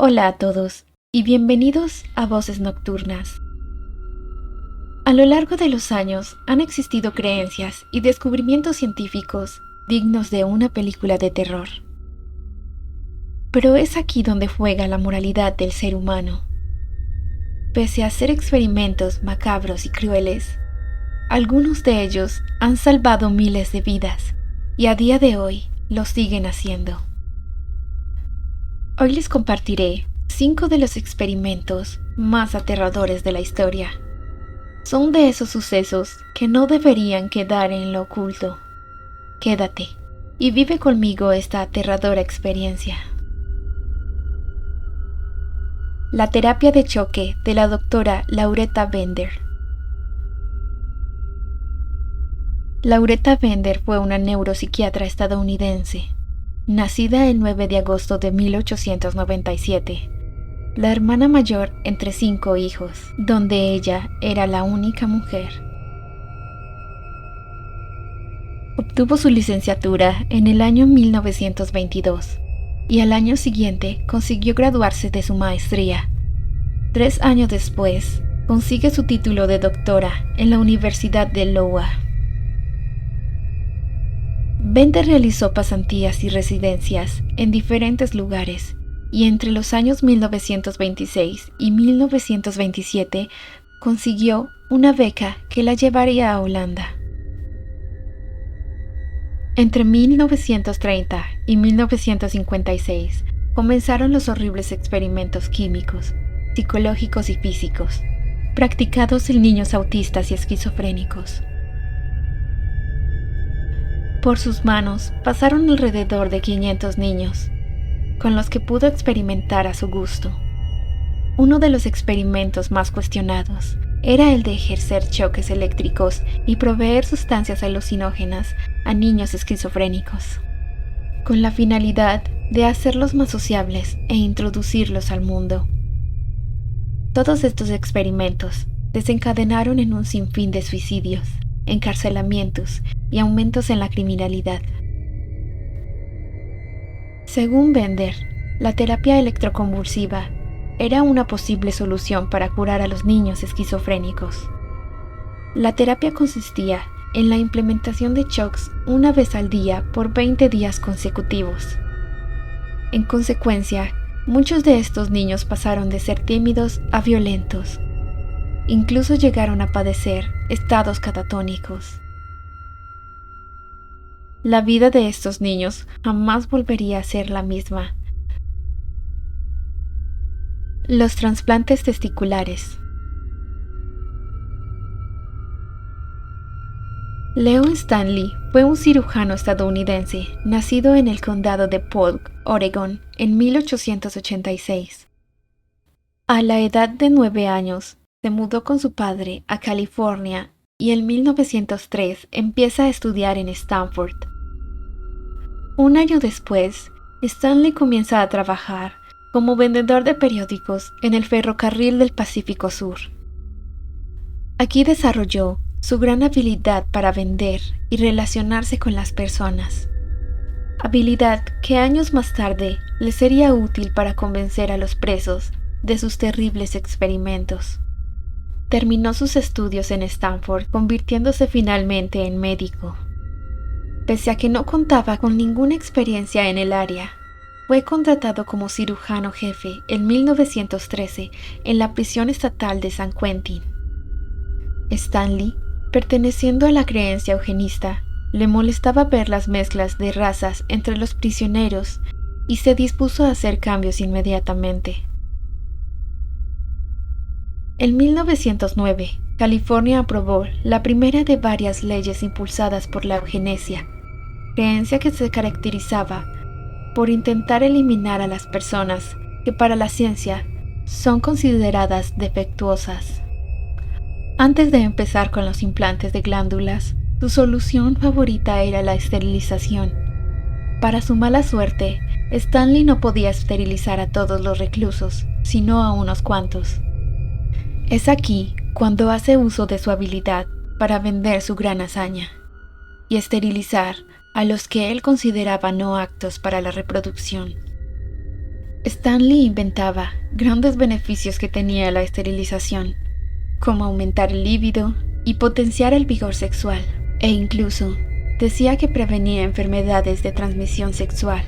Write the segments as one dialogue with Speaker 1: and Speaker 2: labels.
Speaker 1: Hola a todos y bienvenidos a Voces Nocturnas. A lo largo de los años han existido creencias y descubrimientos científicos dignos de una película de terror. Pero es aquí donde juega la moralidad del ser humano. Pese a hacer experimentos macabros y crueles, algunos de ellos han salvado miles de vidas y a día de hoy lo siguen haciendo. Hoy les compartiré 5 de los experimentos más aterradores de la historia. Son de esos sucesos que no deberían quedar en lo oculto. Quédate y vive conmigo esta aterradora experiencia. La terapia de choque de la doctora Lauretta Bender. Lauretta Bender fue una neuropsiquiatra estadounidense, nacida el 9 de agosto de 1897, la hermana mayor entre 5 hijos, donde ella era la única mujer. Obtuvo su licenciatura en el año 1922 y al año siguiente consiguió graduarse de su maestría. 3 años después, consigue su título de doctora en la Universidad de Iowa. Bender realizó pasantías y residencias en diferentes lugares y entre los años 1926 y 1927 consiguió una beca que la llevaría a Holanda. Entre 1930 y 1956 comenzaron los horribles experimentos químicos, psicológicos y físicos, practicados en niños autistas y esquizofrénicos. Por sus manos pasaron alrededor de 500 niños, con los que pudo experimentar a su gusto. Uno de los experimentos más cuestionados era el de ejercer choques eléctricos y proveer sustancias alucinógenas a niños esquizofrénicos, con la finalidad de hacerlos más sociables e introducirlos al mundo. Todos estos experimentos desencadenaron en un sinfín de suicidios, encarcelamientos y aumentos en la criminalidad. Según Bender, la terapia electroconvulsiva era una posible solución para curar a los niños esquizofrénicos. La terapia consistía en la implementación de shocks una vez al día por 20 días consecutivos. En consecuencia, muchos de estos niños pasaron de ser tímidos a violentos. Incluso llegaron a padecer estados catatónicos. La vida de estos niños jamás volvería a ser la misma. Los trasplantes testiculares. Leo Stanley fue un cirujano estadounidense nacido en el condado de Polk, Oregón, en 1886. A la edad de 9 años, se mudó con su padre a California y en 1903 empieza a estudiar en Stanford. Un año después, Stanley comienza a trabajar como vendedor de periódicos en el ferrocarril del Pacífico Sur. Aquí desarrolló su gran habilidad para vender y relacionarse con las personas, habilidad que años más tarde le sería útil para convencer a los presos de sus terribles experimentos. Terminó sus estudios en Stanford, convirtiéndose finalmente en médico. Pese a que no contaba con ninguna experiencia en el área, fue contratado como cirujano jefe en 1913 en la prisión estatal de San Quentin. Stanley, perteneciendo a la creencia eugenista, le molestaba ver las mezclas de razas entre los prisioneros y se dispuso a hacer cambios inmediatamente. En 1909, California aprobó la primera de varias leyes impulsadas por la eugenesia, creencia que se caracterizaba por intentar eliminar a las personas que para la ciencia son consideradas defectuosas. Antes de empezar con los implantes de glándulas, su solución favorita era la esterilización. Para su mala suerte, Stanley no podía esterilizar a todos los reclusos, sino a unos cuantos. Es aquí cuando hace uso de su habilidad para vender su gran hazaña y esterilizar a los que él consideraba no aptos para la reproducción. Stanley inventaba grandes beneficios que tenía la esterilización, como aumentar el líbido y potenciar el vigor sexual, e incluso decía que prevenía enfermedades de transmisión sexual.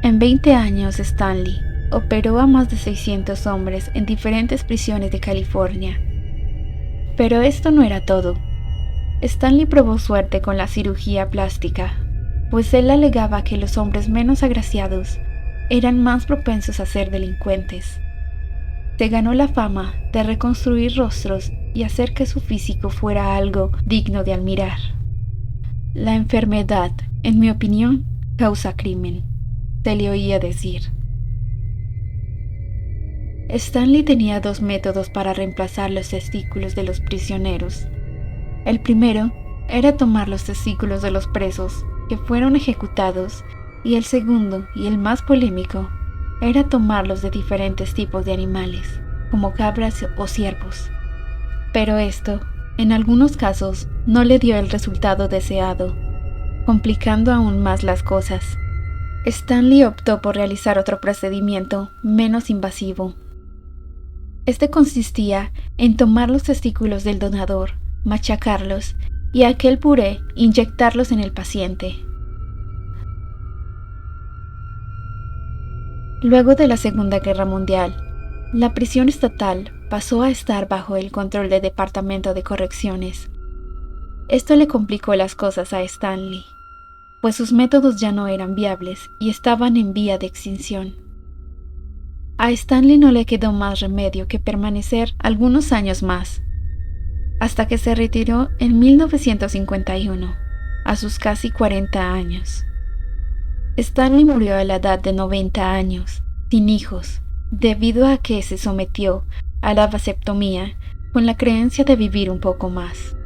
Speaker 1: En 20 años, Stanley operó a más de 600 hombres en diferentes prisiones de California. Pero esto no era todo. Stanley probó suerte con la cirugía plástica, pues él alegaba que los hombres menos agraciados eran más propensos a ser delincuentes. Se ganó la fama de reconstruir rostros y hacer que su físico fuera algo digno de admirar. La enfermedad, en mi opinión, causa crimen, se le oía decir. Stanley tenía 2 métodos para reemplazar los testículos de los prisioneros. El primero era tomar los testículos de los presos que fueron ejecutados, y el segundo, y el más polémico, era tomarlos de diferentes tipos de animales, como cabras o ciervos. Pero esto, en algunos casos, no le dio el resultado deseado, complicando aún más las cosas. Stanley optó por realizar otro procedimiento menos invasivo. Este consistía en tomar los testículos del donador, machacarlos y aquel puré inyectarlos en el paciente. Luego de la Segunda Guerra Mundial, la prisión estatal pasó a estar bajo el control del Departamento de Correcciones. Esto le complicó las cosas a Stanley, pues sus métodos ya no eran viables y estaban en vía de extinción. A Stanley no le quedó más remedio que permanecer algunos años más, hasta que se retiró en 1951, a sus casi 40 años. Stanley murió a la edad de 90 años, sin hijos, debido a que se sometió a la vasectomía con la creencia de vivir un poco más.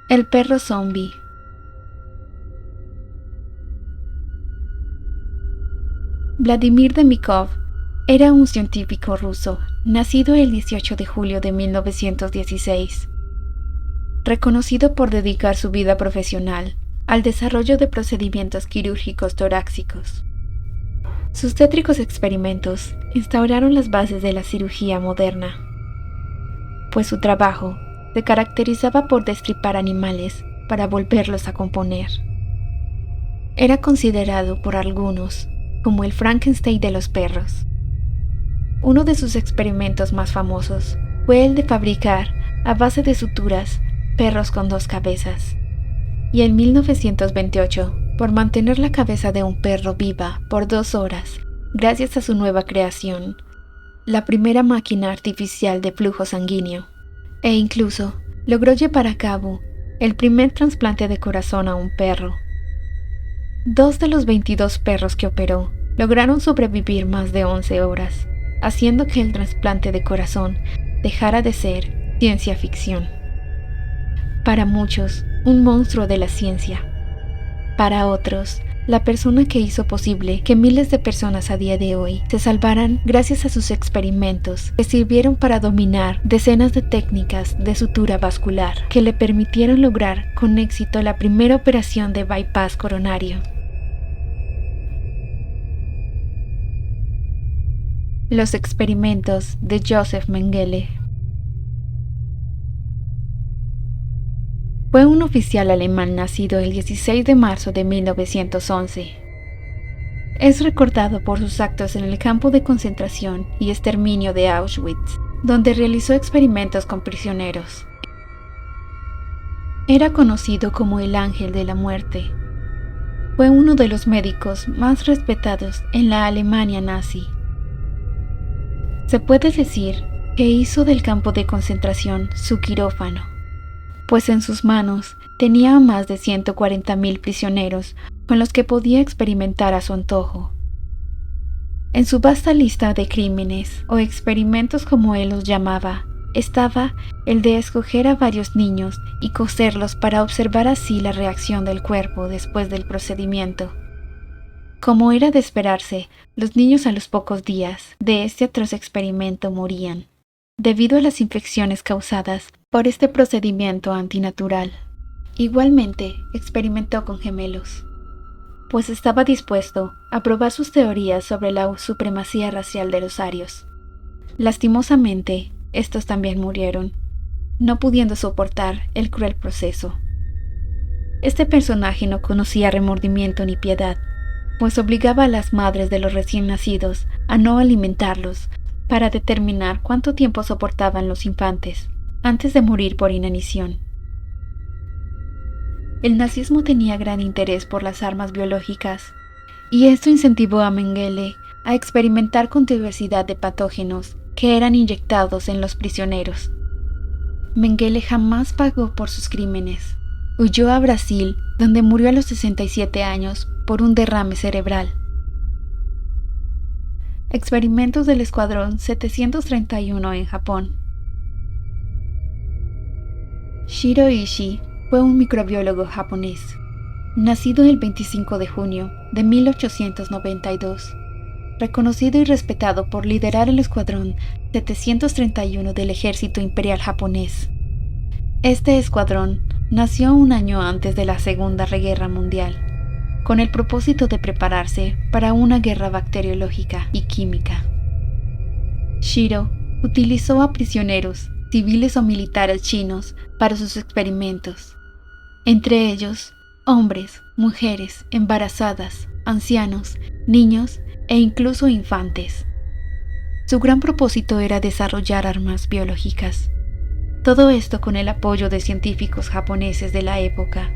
Speaker 1: El perro zombie. Vladimir Demikov era un científico ruso, nacido el 18 de julio de 1916. Reconocido por dedicar su vida profesional al desarrollo de procedimientos quirúrgicos torácicos. Sus tétricos experimentos instauraron las bases de la cirugía moderna, pues su trabajo se caracterizaba por destripar animales para volverlos a componer. Era considerado por algunos como el Frankenstein de los perros. Uno de sus experimentos más famosos fue el de fabricar, a base de suturas, perros con 2 cabezas. Y en 1928, por mantener la cabeza de un perro viva por 2 horas, gracias a su nueva creación, la primera máquina artificial de flujo sanguíneo, e incluso logró llevar a cabo el primer trasplante de corazón a un perro. 2 de los 22 perros que operó lograron sobrevivir más de 11 horas, haciendo que el trasplante de corazón dejara de ser ciencia ficción. Para muchos, un monstruo de la ciencia. Para otros, la persona que hizo posible que miles de personas a día de hoy se salvaran gracias a sus experimentos que sirvieron para dominar decenas de técnicas de sutura vascular que le permitieron lograr con éxito la primera operación de bypass coronario. Los experimentos de Joseph Mengele. Fue un oficial alemán nacido el 16 de marzo de 1911. Es recordado por sus actos en el campo de concentración y exterminio de Auschwitz, donde realizó experimentos con prisioneros. Era conocido como el Ángel de la Muerte. Fue uno de los médicos más respetados en la Alemania nazi. Se puede decir que hizo del campo de concentración su quirófano, pues en sus manos tenía a más de 140.000 prisioneros con los que podía experimentar a su antojo. En su vasta lista de crímenes o experimentos, como él los llamaba, estaba el de escoger a varios niños y coserlos para observar así la reacción del cuerpo después del procedimiento. Como era de esperarse, los niños a los pocos días de este atroz experimento morían, debido a las infecciones causadas por este procedimiento antinatural. Igualmente, experimentó con gemelos. pues estaba dispuesto a probar sus teorías sobre la supremacía racial de los arios. Lastimosamente, estos también murieron, no pudiendo soportar el cruel proceso. Este personaje no conocía remordimiento ni piedad, pues obligaba a las madres de los recién nacidos a no alimentarlos para determinar cuánto tiempo soportaban los infantes antes de morir por inanición. El nazismo tenía gran interés por las armas biológicas, y esto incentivó a Mengele a experimentar con diversidad de patógenos que eran inyectados en los prisioneros. Mengele jamás pagó por sus crímenes. Huyó a Brasil, donde murió a los 67 años por un derrame cerebral. Experimentos del Escuadrón 731 en Japón. Shiro Ishii fue un microbiólogo japonés, nacido el 25 de junio de 1892, reconocido y respetado por liderar el Escuadrón 731 del Ejército Imperial japonés. Este escuadrón nació un año antes de la Segunda Guerra Mundial, con el propósito de prepararse para una guerra bacteriológica y química. Shiro utilizó a prisioneros, civiles o militares chinos para sus experimentos, entre ellos hombres, mujeres, embarazadas, ancianos, niños e incluso infantes. Su gran propósito era desarrollar armas biológicas. Todo esto con el apoyo de científicos japoneses de la época.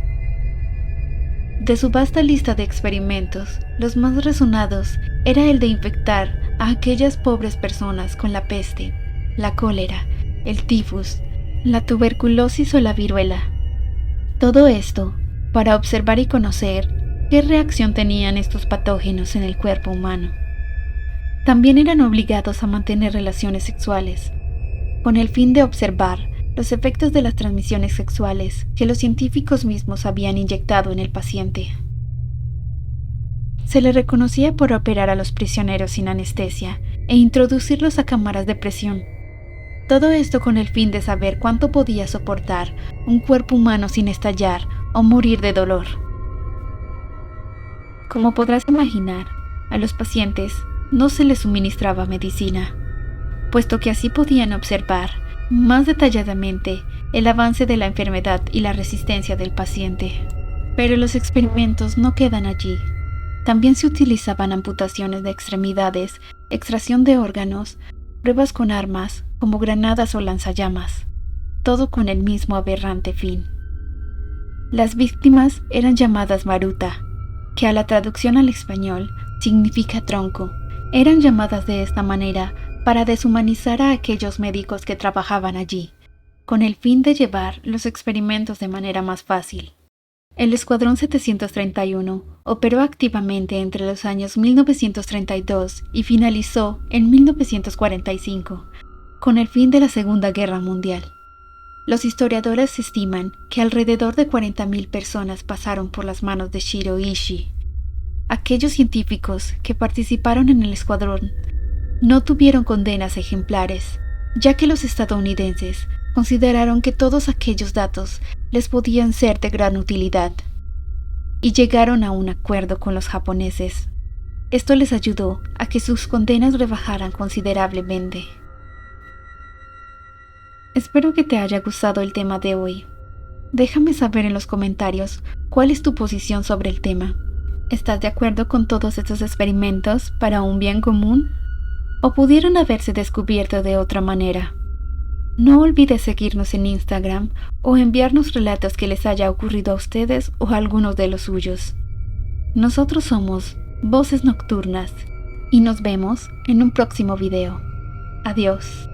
Speaker 1: De su vasta lista de experimentos, los más resonados era el de infectar a aquellas pobres personas con la peste, la cólera, el tifus, la tuberculosis o la viruela. Todo esto para observar y conocer qué reacción tenían estos patógenos en el cuerpo humano. También eran obligados a mantener relaciones sexuales, con el fin de observar los efectos de las transmisiones sexuales que los científicos mismos habían inyectado en el paciente. Se le reconocía por operar a los prisioneros sin anestesia e introducirlos a cámaras de presión. Todo esto con el fin de saber cuánto podía soportar un cuerpo humano sin estallar o morir de dolor. Como podrás imaginar, a los pacientes no se les suministraba medicina, puesto que así podían observar más detalladamente el avance de la enfermedad y la resistencia del paciente. Pero los experimentos no quedan allí. También se utilizaban amputaciones de extremidades, extracción de órganos, pruebas con armas como granadas o lanzallamas, todo con el mismo aberrante fin. Las víctimas eran llamadas maruta, que a la traducción al español significa tronco. Eran llamadas de esta manera para deshumanizar a aquellos médicos que trabajaban allí, con el fin de llevar los experimentos de manera más fácil. El Escuadrón 731 operó activamente entre los años 1932 y finalizó en 1945, con el fin de la Segunda Guerra Mundial. Los historiadores estiman que alrededor de 40.000 personas pasaron por las manos de Shiro Ishii. Aquellos científicos que participaron en el escuadrón no tuvieron condenas ejemplares, ya que los estadounidenses consideraron que todos aquellos datos les podían ser de gran utilidad, y llegaron a un acuerdo con los japoneses. Esto les ayudó a que sus condenas rebajaran considerablemente. Espero que te haya gustado el tema de hoy. Déjame saber en los comentarios cuál es tu posición sobre el tema. ¿Estás de acuerdo con todos estos experimentos para un bien común? ¿O pudieron haberse descubierto de otra manera? No olvides seguirnos en Instagram o enviarnos relatos que les haya ocurrido a ustedes o a algunos de los suyos. Nosotros somos Voces Nocturnas y nos vemos en un próximo video. Adiós.